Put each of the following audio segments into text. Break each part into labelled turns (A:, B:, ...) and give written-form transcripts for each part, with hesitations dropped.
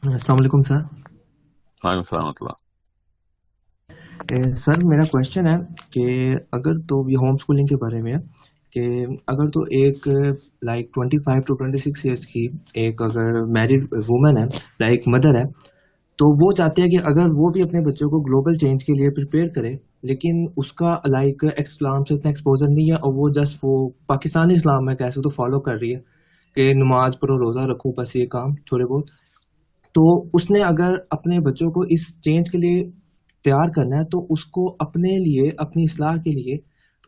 A: अस्सलाम वालेकुम सर।
B: हाँ सलामतुल्लाह।
A: सर मेरा क्वेश्चन है कि अगर तो ये होम स्कूलिंग के बारे में है कि अगर तो एक लाइक 25 to 26 ईयर्स की एक अगर मैरिड वुमन है, लाइक मदर है, तो वो चाहते हैं कि अगर वो भी अपने बच्चों को ग्लोबल चेंज के लिए प्रिपेयर करे, लेकिन उसका लाइक इस्लाम से इतना एक्सपोजर नहीं है और वो जस्ट वो पाकिस्तानी इस्लाम में कैसे तो फॉलो कर रही है कि नमाज पढ़ो रोज़ा रखो, बस ये काम थोड़े बहुत। तो उसने अगर अपने बच्चों को इस चेंज के लिए तैयार करना है, तो उसको अपने लिए, अपनी इस्लाह के लिए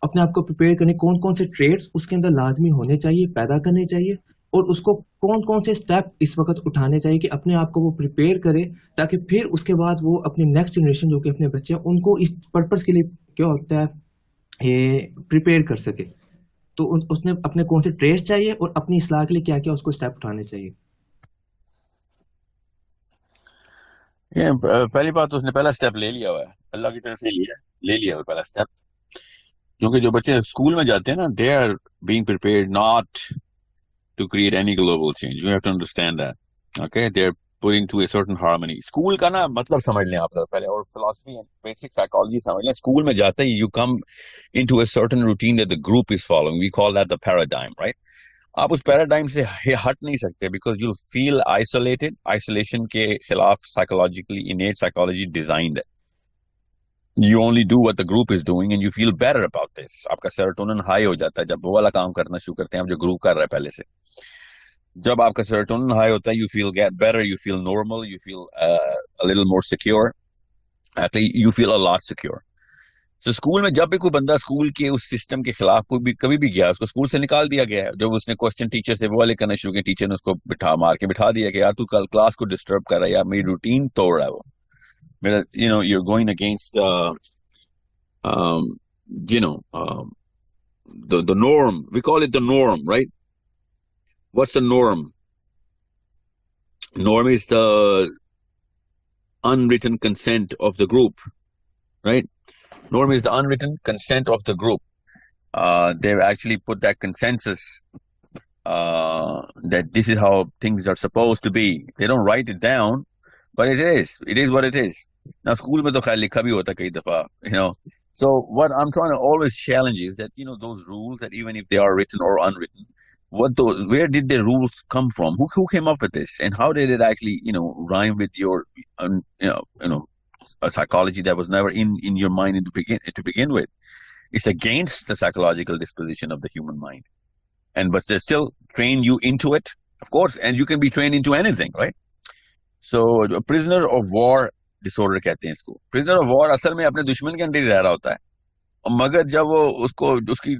A: अपने आप को प्रिपेयर करने कौन कौन से ट्रेड्स उसके अंदर लाजमी होने चाहिए, पैदा करने चाहिए, और उसको कौन कौन से स्टेप इस वक्त उठाने चाहिए कि अपने आप को वो प्रिपेयर करे, ताकि फिर उसके बाद वो अपनी नेक्स्ट जनरेशन जो कि अपने बच्चे हैं उनको इस पर्पस के लिए क्या होता है ये प्रिपेयर कर सके। तो उसने अपने कौन से ट्रेड्स चाहिए और अपनी इस्लाह के लिए क्या क्या उसको स्टेप उठाने चाहिए।
B: पहली बात तो उसने पहला स्टेप ले लिया हुआ है, अल्लाह की तरफ से लिया है, ले लिया हुआ है पहला स्टेप। क्योंकि जो बच्चे स्कूल में जाते हैं ना, they are being prepared not to create any global change. You have to understand that. Okay, they are putting to a certain harmony. School का ना मतलब समझ लें आप लोग पहले, और फिलोसफी एंड बेसिक साइकोलॉजी समझ लें। स्कूल में जाते ही you come into a certain routine that the group is following. We call that the paradigm, right? आप उस पैराडाइम से हट नहीं सकते, because you feel isolated. Isolation के खिलाफ साइकोलॉजिकली इनेट साइकोलॉजी डिजाइंड है। You only do what the group is doing and you feel better about this. आपका सेरोटोनिन हाई हो जाता है जब वो वाला काम करना शुरू करते हैं आप जो ग्रुप कर रहा है पहले से। जब आपका सेरोटोनिन हाई होता है, you feel get better, you feel normal, you feel a little more secure. Actually you feel a lot secure. तो स्कूल में जब भी कोई बंदा स्कूल के उस सिस्टम के खिलाफ कोई भी कभी भी गया, उसको स्कूल से निकाल दिया गया है। जब उसने क्वेश्चन टीचर से वो वाले करना शुरू किए, टीचर ने उसको बिठा मार के बिठा दिया कि यार तू कल क्लास को डिस्टर्ब कर रहा है, यार मेरी रूटीन तोड़ रहा है वो मेरा, you're going against um, you know the norm. We call it the norm, right? What's the norm? Norm is the unwritten consent of the group, right? Norm is the unwritten consent of the group. They've actually put that consensus that this is how things are supposed to be. They don't write it down, but it is what it is. Now school में तो खैर लिखा भी होता कई दफा, so what I'm trying to always challenge is that those rules, that even if they are written or unwritten, where did the rules come from? Who came up with this, and how did it actually rhyme with your a psychology that was never in your mind to begin with? It's against the psychological disposition of the human mind, and but they still train you into it, of course, and you can be trained into anything, right? So prisoner of war disorder कहते हैं इसको। Prisoner of war असल में अपने दुश्मन के अंदर ही रह रहा होता है, मगर जब वो उसको उसकी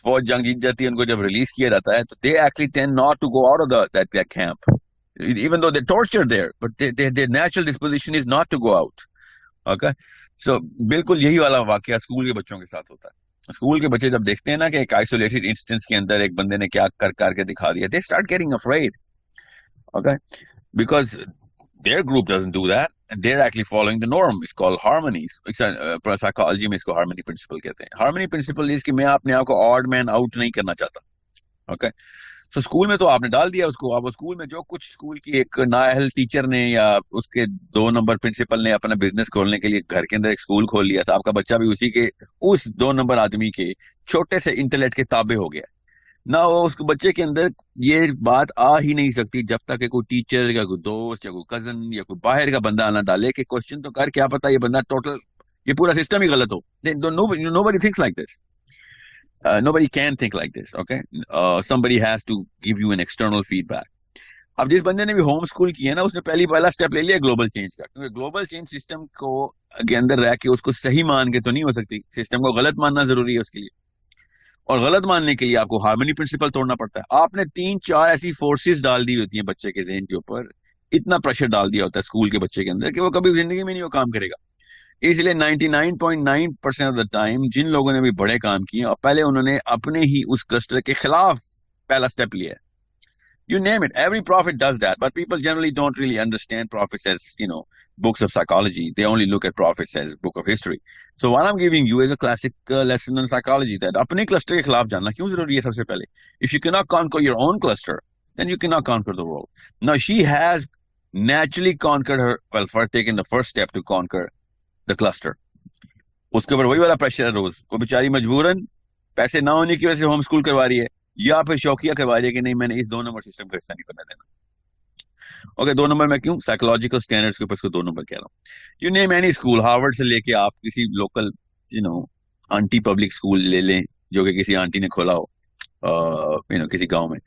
B: फौज जंग जीत जाती है, उनको जब रिलीज किया जाता है, तो they actually tend not to go out of that camp, even though they're tortured there, but their natural disposition is not to go out. Okay, so बिल्कुल यही वाला वाकया स्कूल के बच्चों के साथ होता है। स्कूल के बच्चे जब देखते हैं ना कि एक आइसोलेटेड इंस्टेंस के अंदर एक बंदे ने क्या कर करके दिखा दिया, they start getting afraid. Okay, because their group doesn't do that, and they're actually following the norm. It's called harmonies. It's a psychology में इसको harmony principle कहते हैं। harmony principle is कि मैं अपने आप को odd man out नहीं करना चाहता। Okay, so स्कूल में तो आपने डाल दिया उसको। अब स्कूल में जो कुछ स्कूल की एक नाअहल टीचर ने या उसके 2 नंबर प्रिंसिपल ने अपना बिजनेस खोलने के लिए घर के अंदर एक स्कूल खोल लिया था, आपका बच्चा भी उसी के, उस 2 नंबर आदमी के छोटे से इंटेलेक्ट के ताबे हो गया ना। वो उस बच्चे के अंदर ये बात आ ही नहीं सकती जब तक कि कोई टीचर या कोई दोस्त या कोई कजन या कोई बाहर का बंदा आना डाले कि क्वेश्चन तो कर, क्या पता ये बंदा टोटल, ये पूरा सिस्टम ही गलत हो। Nobody thinks like this. Nobody can think like this. Okay, somebody has to give you an external feedback. अब जिस बंदे ने भी होम स्कूल किया ना, उसने पहला स्टेप ले लिया ग्लोबल चेंज का, क्योंकि ग्लोबल चेंज सिस्टम को के अंदर रह के उसको सही मान के तो नहीं हो सकती, सिस्टम को गलत मानना जरूरी है उसके लिए। और गलत मानने के लिए आपको हार्मनी प्रिंसिपल तोड़ना पड़ता है। आपने 3-4 ऐसी फोर्सेस डाल दी होती हैं बच्चे के जहन के ऊपर, इतना प्रेशर डाल दिया होता है स्कूल के बच्चे के अंदर कि वो कभी जिंदगी में नहीं वो काम करेगा। इसलिए 99.9% ऑफ द टाइम जिन लोगों ने भी बड़े काम किए, और पहले उन्होंने अपने ही उस क्लस्टर के खिलाफ पहला स्टेप लिया है। You name it. Every prophet does that, but people generally don't really understand prophets as, books of psychology. They only look at prophets as book of history. So what I'm giving you is a classic lesson on psychology, that अपने cluster के खिलाफ जानना क्यों जरूरी है सबसे पहले। If you cannot conquer your own cluster, then you cannot conquer the world. Now she has naturally conquered her, well, for taking the first step to conquer the cluster. उसके ऊपर वही वाला प्रेशर है रोज, वो बेचारी मजबूरन पैसे ना होने की वजह से होम स्कूल करवा रही है, या फिर शौकिया करवा रही है कि नहीं मैंने इस 2 नंबर सिस्टम का हिस्सा नहीं बनने देना. ओके, 2 नंबर मैं क्यों साइकोलॉजिकल स्टैंडर्ड्स के ऊपर इसको 2 नंबर कह रहा हूँ. You name any school, Harvard से लेके आप किसी local you know aunty public school ले लें जो कि किसी आंटी ने खोला हो किसी गांव में.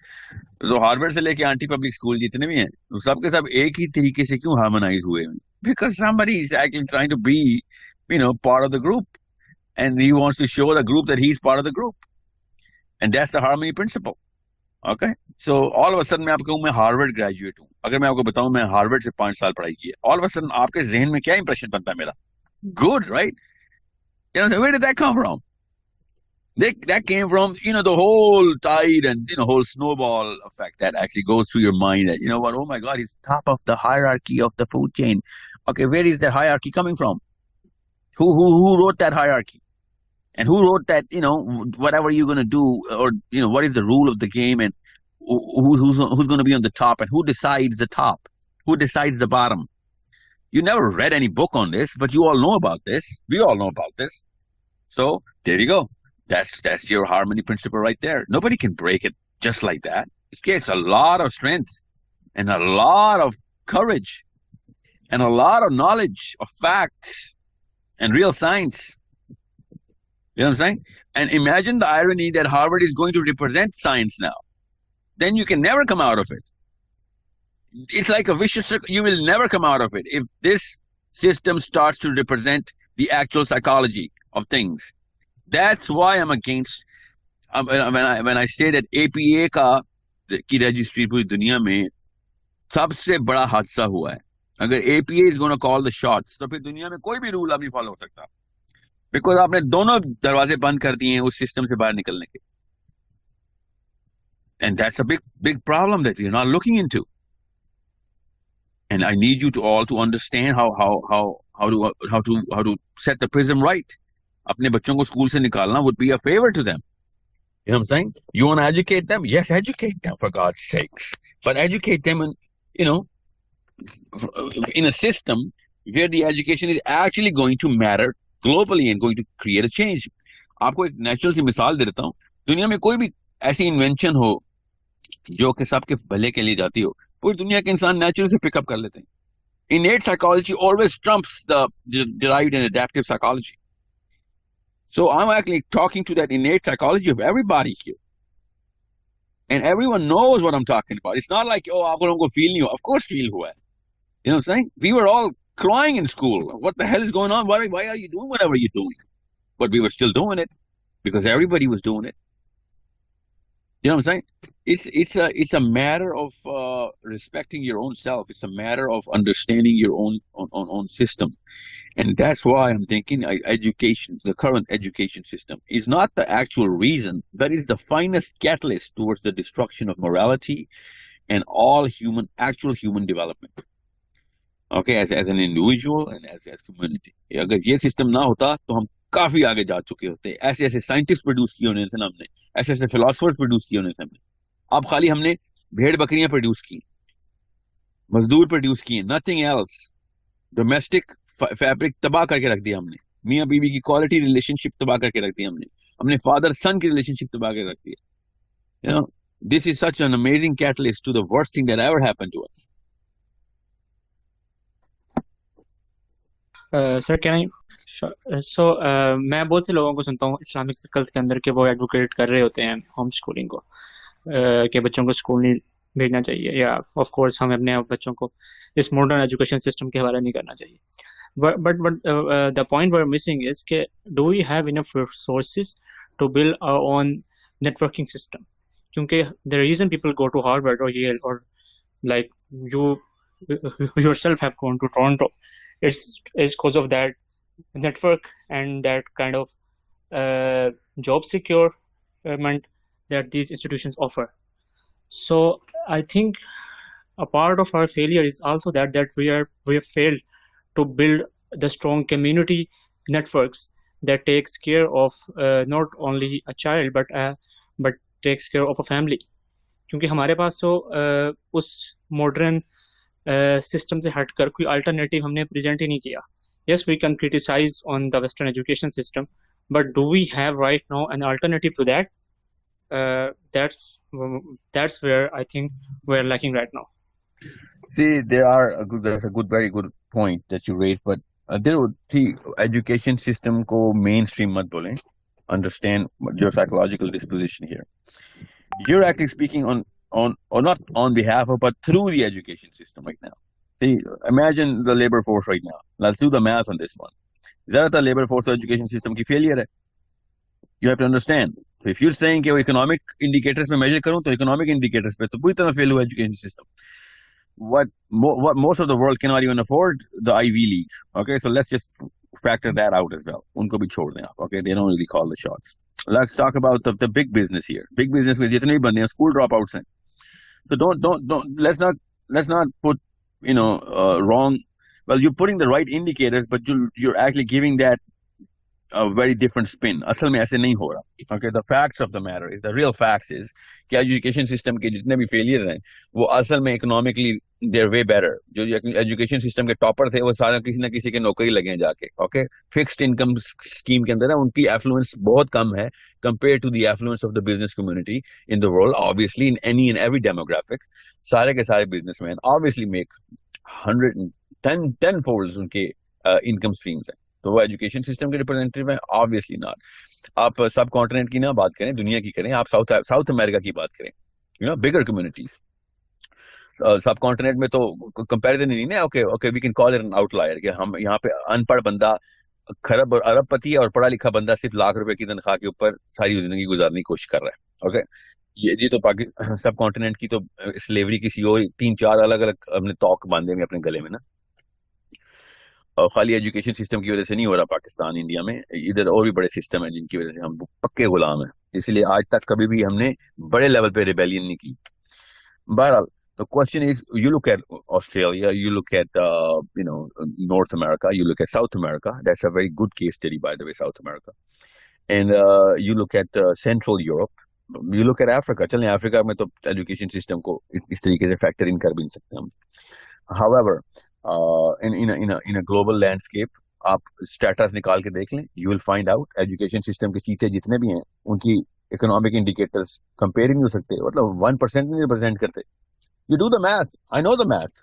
B: तो हार्वर्ड से लेके आंटी पब्लिक स्कूल जितने भी हैं, वो सब के सब एक ही तरीके से क्यों हार्मोनाइज हुए हैं? Because somebody is actually trying to be part of the group, and he wants to show the group that he's part of the group, and that's the harmony principle. Okay, so all of a sudden मैं आपको कहूँ मैं Harvard graduate हूँ, अगर मैं आपको बताऊं मैं हार्वर्ड से 5 साल पढ़ाई की है, all of a sudden आपके जहन में क्या इंप्रेशन बनता है मेरा? Good, right? Where did that come from? That came from the whole tide and whole snowball effect that actually goes through your mind, that what, oh my god, he's top of the hierarchy of the food chain. Okay, where is that hierarchy coming from? Who wrote that hierarchy? And who wrote that, whatever you're going to do, or what is the rule of the game, and who's going to be on the top, and who decides the top, who decides the bottom? You never read any book on this, but you all know about this. We all know about this. So there you go. That's your harmony principle right there. Nobody can break it just like that. It takes a lot of strength and a lot of courage and a lot of knowledge of facts and real science. You know what I'm saying? And imagine the irony that Harvard is going to represent science now. Then you can never come out of it. It's like a vicious circle. You will never come out of it if this system starts to represent the actual psychology of things. That's why I'm against. When I say that APA की registry पूरी दुनिया में सबसे बड़ा हादसा हुआ है. अगर APA is going to call the shots, तो फिर दुनिया में कोई भी रूल अब नहीं फॉलो हो सकता. बिकॉज आपने दोनों दरवाजे बंद कर दिए हैं उस सिस्टम से बाहर निकलने के. And that's a big problem that we are not looking into. And I need you to all to understand how to set the prism right. अपने बच्चों को स्कूल से निकालना would be a favour to them. You know what I'm saying? You want to educate them? Yes, educate them, for God's sakes. But educate them in a system where the education is actually going to matter globally and going to create a change. आपको एक natural सी मिसाल दे देता हूँ. दुनिया में कोई भी ऐसी इन्वेंशन हो जो कि सबके भले के लिए जाती हो, पूरी दुनिया के इंसान नेचुरल से पिकअप कर लेते हैं. Innate psychology always trumps the derived and adaptive psychology. So I'm actually talking to that innate psychology of everybody here. And everyone knows what I'm talking about. It's not like, oh, आप लोगों को feel नहीं हो. Of course feel हुआ है. You know what I'm saying? We were all crying in school. What the hell is going on? Why are you doing whatever you're doing? But we were still doing it because everybody was doing it. You know what I'm saying? It's a matter of respecting your own self. It's a matter of understanding your own system. And that's why I'm thinking education, the current education system, is not the actual reason, but is the finest catalyst towards the destruction of morality and all actual human development. Okay, as an individual and as community. अगर ये system ना होता तो हम काफी आगे जा चुके होते. ऐसे ऐसे साइंटिस्ट प्रोड्यूस किए होने थे हमने, ऐसे ऐसे फिलोसफर्स प्रोड्यूस किए होने थे हमने. अब खाली हमने भेड़ बकरियां प्रोड्यूस की, मजदूर प्रोड्यूस किए, नथिंग एल्स. डोमेस्टिक फैब्रिक तबाह करके रख दिया हमने. मियाँ बीवी की क्वालिटी रिलेशनशिप तबाह करके रख दिया हमने फादर सन की रिलेशनशिप तबाह करके रख दिया. This is such an amazing catalyst to the worst thing that ever happened to us.
C: Sir can I so मैं बहुत से लोगों को सुनता हूँ इस्लामिक सर्कल्स के अंदर कि वो एडवोकेट कर रहे होते हैं होम स्कूलिंग को, कि बच्चों को स्कूल नहीं भेजना चाहिए, या ऑफ कोर्स हमें अपने बच्चों को इस मॉडर्न एजुकेशन सिस्टम के हवाले नहीं करना चाहिए. But the point we are missing is के do we have enough resources to build our own networking system? क्योंकि the reason people go to Harvard और येल और like you yourself have gone to Toronto is because of that network and that kind of job securement that these institutions offer. So I think a part of our failure is also that we have failed to build the strong community networks that takes care of not only a child but takes care of a family. क्योंकि हमारे पास तो उस modern system से हटकर कोई alternative हमने present ही नहीं किया. Yes, we can criticise on the western education system, but do we have right now an alternative to that? That's where I think we're lacking right now.
B: See, there's a good, very good point that you raised, but see, education system ko mainstream mat bole. Understand your psychological disposition here. You're actually speaking or not on behalf of, but through the education system right now. See, imagine the labor force right now. Let's do the math on this one. Zyadatar labor force education system ki failure hai. You have to understand. So if you're saying कि वो economic indicators में measure करूँ तो economic indicators पे तो पूरी तरह fail हुआ education system. What most of the world cannot even afford the Ivy League. Okay, so let's just factor that out as well. उनको भी छोड़ दें आप. Okay, they don't really call the shots. Let's talk about the big business here. Big business में जितने भी बंदे हैं school dropouts हैं. So don't let's not put wrong. Well, you're putting the right indicators, but you're actually giving that a very different spin. असल में ऐसे नहीं हो रहा. Okay, the facts of the matter is, the real facts is कि education system के जितने भी failures हैं वो असल में economically they're way better. जो education system के topper थे वो सारे किसी न किसी के नौकरी लगे हैं जाके. Okay, fixed income scheme के अंदर ना उनकी affluence बहुत कम है compared to the affluence of the business community in the world. Obviously, in any and every demographic, सारे के सारे businessmen obviously make 110 folds उनके income streams हैं. तो वो एजुकेशन सिस्टम के रिप्रेजेंटेटिव है? Obviously not. आप सब कॉन्टिनेंट की ना बात करें, दुनिया की करें, आप साउथ अमेरिका की बात करें, बिगर कम्युनिटीज. सब कॉन्टिनेंट में तो कंपैरिजन ही नहीं ना. Okay we can call it an outlier कि हम यहाँ पे अनपढ़ बंदा खरब और अरबपति है और पढ़ा लिखा बंदा सिर्फ लाख रुपए की तनख्वाह के ऊपर सारी जिंदगी गुजारने की कोशिश कर रहा है. ओके, ये तो पाकिस्तान सब कॉन्टिनेंट की तो स्लेवरी किसी और 3-4 अलग अलग हमने तौक बांधे हुए अपने गले में ना. और खाली एजुकेशन सिस्टम की वजह से नहीं हो रहा पाकिस्तान, इंडिया में इधर और भी बड़े सिस्टम है जिनकी वजह से हम पक्के गुलाम हैं. इसलिए आज तक कभी भी हमने बड़े लेवल पे रिबेलियन नहीं की. बहरहाल, the question is, you look at Australia, you look at North America, you look at South America. That's a very good case study, by the way, South America. And you look at Central Europe, you look at Africa. चलें Africa में तो education system को इस तरीके से factor in कर भी नहीं सकते हम. However, in a global landscape, आप स्टेटस निकाल के देख लें, you will find out education system के चीते जितने भी हैं उनकी इकोनॉमिक इंडिकेटर्स कंपेयर ही नहीं हो सकते. मतलब 1% नहीं रिप्रेजेंट करते. You do the math. I know the math.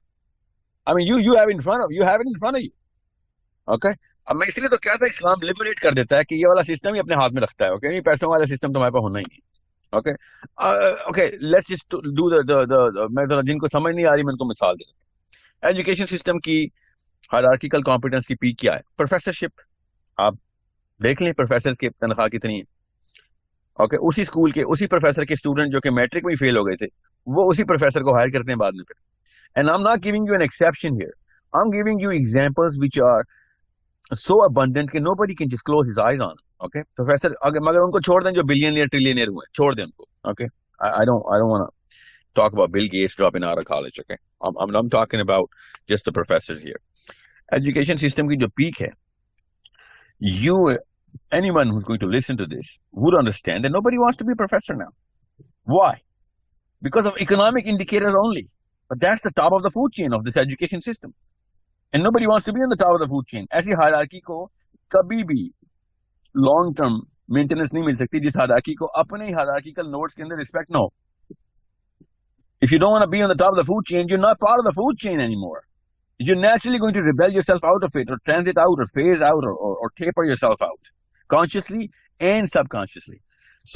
B: I mean, you have it in front of you. Okay? अब मैं इसलिए तो क्या था, इस्लाम लिबरेट कर देता है कि ये वाला सिस्टम ही अपने हाथ में रखता है. ओके, नहीं पैसों वाला सिस्टम तो हमारे पास होना ही नहीं. Okay, okay, let's just do the मैं तो जिनको समझ नहीं आ रही मैं उनको मिसाल दे देता हूं. एजुकेशन सिस्टम की हायरार्किकल कॉम्पिटेंस की पीक क्या है? प्रोफेसरशिप. आप देख लें प्रोफेसर की तनख्वाह कितनी है. ओके, उसी स्कूल के उसी प्रोफेसर के स्टूडेंट जो कि मैट्रिक में फेल हो गए थे वो उसी प्रोफेसर को हायर करते हैं बाद में फिर. And I am not giving you an exception here, I am giving you examples which are so abundant कि nobody can just close his eyes on. Okay, professor मगर उनको छोड़ दें जो बिलियनियर ट्रिलियनियर हुए, छोड़ दें उनको. Okay, I don't want to talk about Bill Gates dropping out of college. Okay, I'm talking about just the professors here. Education system की जो peak है, anyone who's going to listen to this would understand that nobody wants to be a professor now. Why? Because of economic indicators only. But that's the top of the food chain of this education system. And nobody wants to be on the top of the food chain. ऐसी hierarchy को कभी भी long term maintenance नहीं मिल सकती जिस hierarchy को अपने ही hierarchical nodes के अंदर रिस्पेक्ट ना हो. If you don't want to be on the top of the food chain, you're not part of the food chain anymore. You're naturally going to rebel yourself out of it, or transit out, or phase out, or taper yourself out, consciously and subconsciously.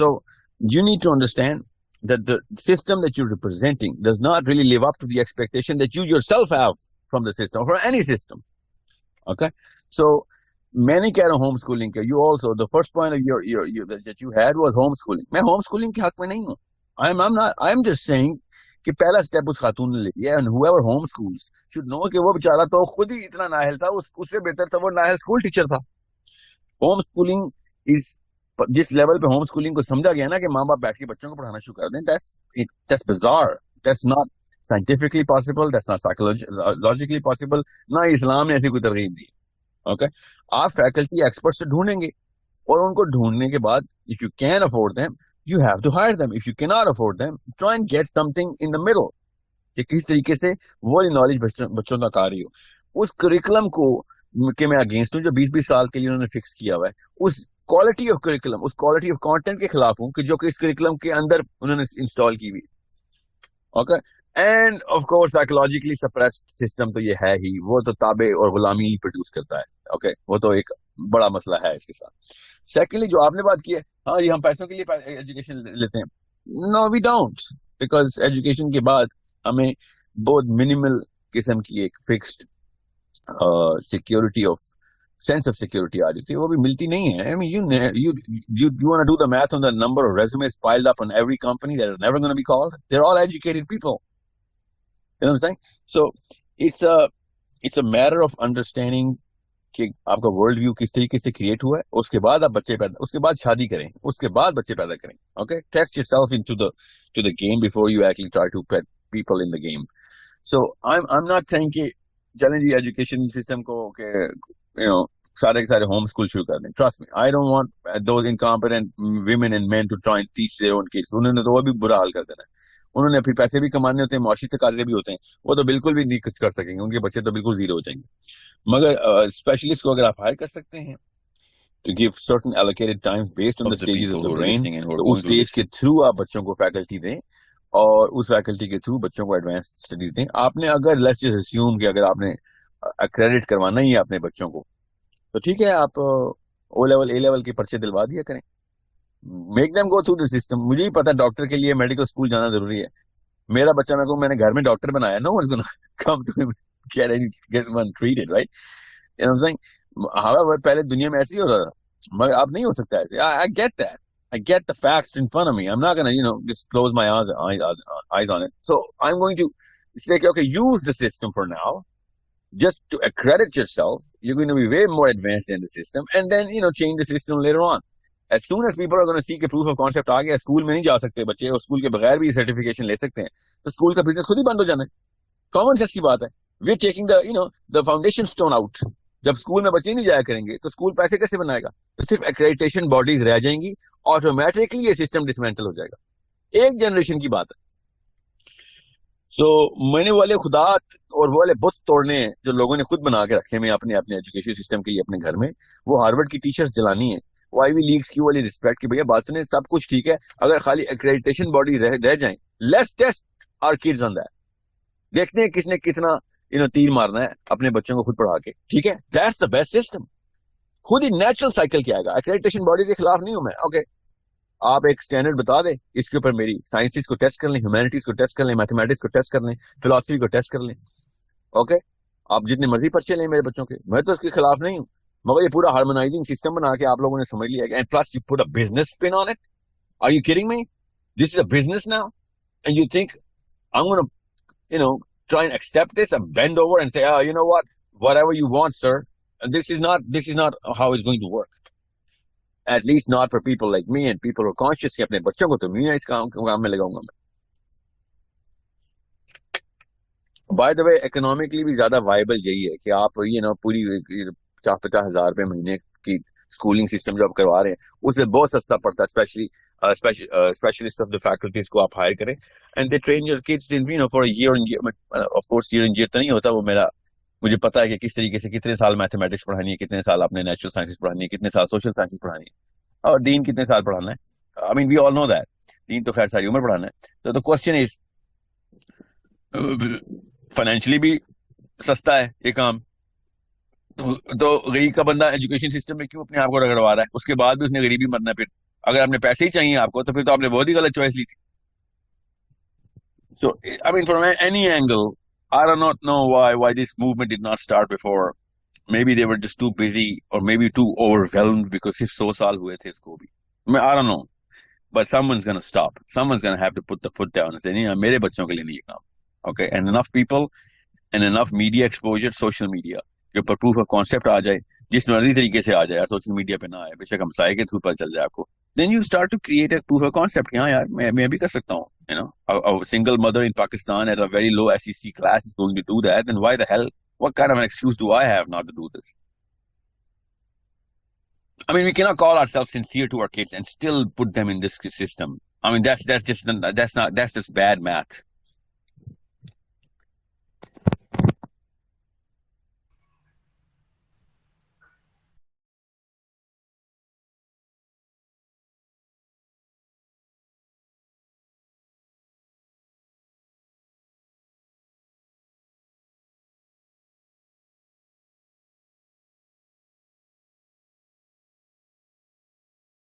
B: So you need to understand that the system that you're representing does not really live up to the expectation that you yourself have from the system, for any system. Okay, so many कह रहे हैं homeschooling के. You also, the first point of your that you had was homeschooling. मैं homeschooling के हक में नहीं हूँ. I'm just saying कि पहला स्टेप उस खातून ने ले लिया. And whoever homeschools should know कि वो बेचारा तो खुद ही इतना नाहल था, उससे बेहतर था वो नाहल स्कूल टीचर था. Homeschooling is, जिस लेवल पे होमस्कूलिंग को समझा गया ना कि माँ बाप बैठ के बच्चों को पढ़ाना शुरू कर दें, that's bizarre. That's not scientifically possible, that's not psychologically possible. ना इस्लाम ने ऐसी कोई तरकीब दी. Okay, आप फैकल्टी एक्सपर्ट से ढूंढेंगे और उनको ढूंढने के बाद if you can afford them, you have to hire them. If you cannot afford them, try and get something in the middle. कि किस तरीके से वो नॉलेज बच्चों तक आ रही हो। उस करिकुलम को के मैं अगेंस्ट हूँ जो 20-20 साल के लिए उन्होंने फिक्स किया हुआ है। उस क्वालिटी ऑफ करिकुलम, उस क्वालिटी ऑफ कंटेंट के खिलाफ हूँ कि जो कि इस करिकुलम के अंदर उन्होंने इंस्टॉल की हुई। Okay, end of course psychologically suppressed system तो ये है ही, वो तो ताबे और गुलामी ही प्रोड्यूस करता है। ओके, वो तो एक बड़ा मसला है इसके साथ। सेकेंडली जो आपने बात की है, हाँ जी हम पैसों के लिए एजुकेशन लेते हैं, no we don't, because education के बाद हमें बहुत मिनिमल किस्म की एक fixed security of sense of security आ रही थी, वो भी मिलती नहीं है। I mean you want to do the math on the number of resumes piled up on every company that are never going to be called. They're all educated people. You know what I'm saying? So it's a matter of understanding कि आपका world view किस तरीके से create हुआ है, उसके बाद आप बच्चे पैदा, उसके बाद शादी करें, उसके बाद बच्चे पैदा करें। Okay, test yourself into the game before you actually try to pet people in the game. So I am not saying कि चलें जी एजुकेशन सिस्टम को के यू नो सारे के सारे होम स्कूल शुरू कर दें। Trust me, I don't want those incompetent women and men to try and teach their own kids. उन्होंने तो वो भी बुरा हाल कर देना है, उन्होंने फिर पैसे भी कमाने होते हैं, मुआशी तकाजे भी होते हैं, वो तो बिल्कुल भी नहीं कुछ कर सकेंगे, उनके बच्चे तो बिल्कुल जीरो हो जाएंगे। मगर स्पेशलिस्ट को अगर आप हायर कर सकते हैं to give certain allocated times based on the stages of the brain, तो उस स्टेज के थ्रू आप बच्चों को फैकल्टी दें और उस फैकल्टी के थ्रू बच्चों को एडवांस स्टडीज दें। आपने अगर लेट्स जस्ट अस्यूम कि अगर आपने अक्रेडिट करवाना ही है अपने बच्चों को, तो ठीक है आप ओ लेवल ए लेवल के पर्चे दिलवा दिया करें, make them go through the system. मुझे ही पता डॉक्टर के लिए मेडिकल स्कूल जाना जरूरी है। मेरा बच्चा मेरे को मैंने घर में डॉक्टर बनाया, no one is gonna come to him get one treated, right? You know what I'm saying? However, पहले दुनिया में ऐसे ही होता था, मगर अब नहीं हो सकता ऐसे। I get that. I get the facts in front of me. I'm not gonna, just close my eyes on it. So I'm going to say, okay, use the system for now, just to accredit yourself. You're going to be way more advanced in the system, and then change the system later on. As soon as people are going to see कि proof of concept आ गया, school में नहीं जा सकते बच्चे और school के बगैर भी सर्टिफिकेशन ले सकते हैं, तो स्कूल का बिजनेस खुद ही बंद हो जाना है। कॉमन सेंस की बात है। We are taking the foundation stone out. जब स्कूल में बच्चे नहीं जाया करेंगे तो स्कूल पैसे कैसे बनाएगा? तो सिर्फ एक्रेडिटेशन बॉडीज रह जाएंगी, ऑटोमेटिकली ये सिस्टम डिसमेंटल हो जाएगा। एक जनरेशन की बात है। सो मैंने वाले खुदा और वो वाले बुत तोड़ने हैं जो लोगों ने खुद बना के रखे हैं अपने अपने एजुकेशन सिस्टम के लिए अपने घर में। वो हार्वर्ड की टीचर्स जलानी है, वो आईवी लीग्स की वाली रिस्पेक्ट की, भैया बात सुने, सब कुछ ठीक है, अगर खाली एक्रेडिटेशन बॉडी रह जाए, let's test our kids on that. देखते हैं किसने कितना तीर मारना है अपने बच्चों को खुद पढ़ा के, ठीक है? That's the best system. खुद ही नेचुरल साइकिल क्या आएगा। एक्रेडिटेशन बॉडी के खिलाफ नहीं हूं मैं। ओके, आप एक स्टैंडर्ड बता दें, इसके ऊपर मेरी साइंसेस को टेस्ट कर लें, ह्यूमैनिटीज को टेस्ट कर लें, मैथमेटिक्स को टेस्ट कर लें, फिलोसफी को टेस्ट कर लें। ओके, आप जितने मर्जी पर्चे लें मेरे बच्चों के, मैं तो इसके खिलाफ नहीं हूं, मगर ये पूरा हार्मोनाइजिंग सिस्टम बना के आप लोगों ने समझ लिया, and plus you put a business spin on it. Are you kidding me? This is a business now, and you think I am gonna try and accept this and bend over and say, oh, you know what, whatever you want, sir. This is not how it's going to work. At least not for people like me and people who are conscious कि अपने बच्चों को तो नहीं इस काम में लगाऊंगा मैं। By the way, economically भी ज्यादा viable यही है कि आप पूरी 50,000 रुपए महीने की स्कूलिंग सिस्टम जो आप करवा रहे हैं उससे बहुत सस्ता पड़ता है, specially specialists of the faculties को आप हायर करें, and they train your kids in for a year and year, of course year and year तो नहीं होता वो, मुझे पता है कि किस तरीके से कितने साल मैथमेटिक्स पढ़ानी है, कितने साल आपने नेचुरल साइंसेस पढ़ानी है, कितने साल सोशल साइंसेस पढ़ानी है, और डीन कितने साल पढ़ाना है। I mean we all know that, डीन तो खैर सारी उम्र पढ़ाना है। तो द क्वेश्चन इज फाइनेंशियली भी सस्ता है ये काम, तो गरीब का बंदा एजुकेशन सिस्टम में क्यों अपने आप को रगड़वा रहा है? उसके बाद भी उसने गरीबी मरना है। फिर अगर आपने पैसे ही चाहिए आपको, तो फिर तो आपने बहुत ही गलत चॉइस ली थी। So, I mean, from any angle, I do not know why this movement did not start before. Maybe they were just too busy, or maybe too overwhelmed because सिर्फ 100 साल हुए थे इसको भी। I don't know, but someone's gonna stop. Someone's gonna have to put the foot down and say, नहीं मेरे बच्चों के लिए नहीं ये काम। Okay, and enough people and enough media exposure, social media के ऊपर proof of concept आ जाए, जिस मर्जी तरीके से आ जाए, सोशल मीडिया पे ना आए, बेशक हमसाये के थ्रू पता चल जाए आपको, then you start to create a proof of concept कि हाँ यार मैं भी कर सकता हूँ। A single mother in Pakistan at a very low SEC class is going to do that, then why the hell, what kind of an excuse do I have not to do this? I mean, we cannot call ourselves sincere to our kids and still put them in this system. I mean, that's just bad math.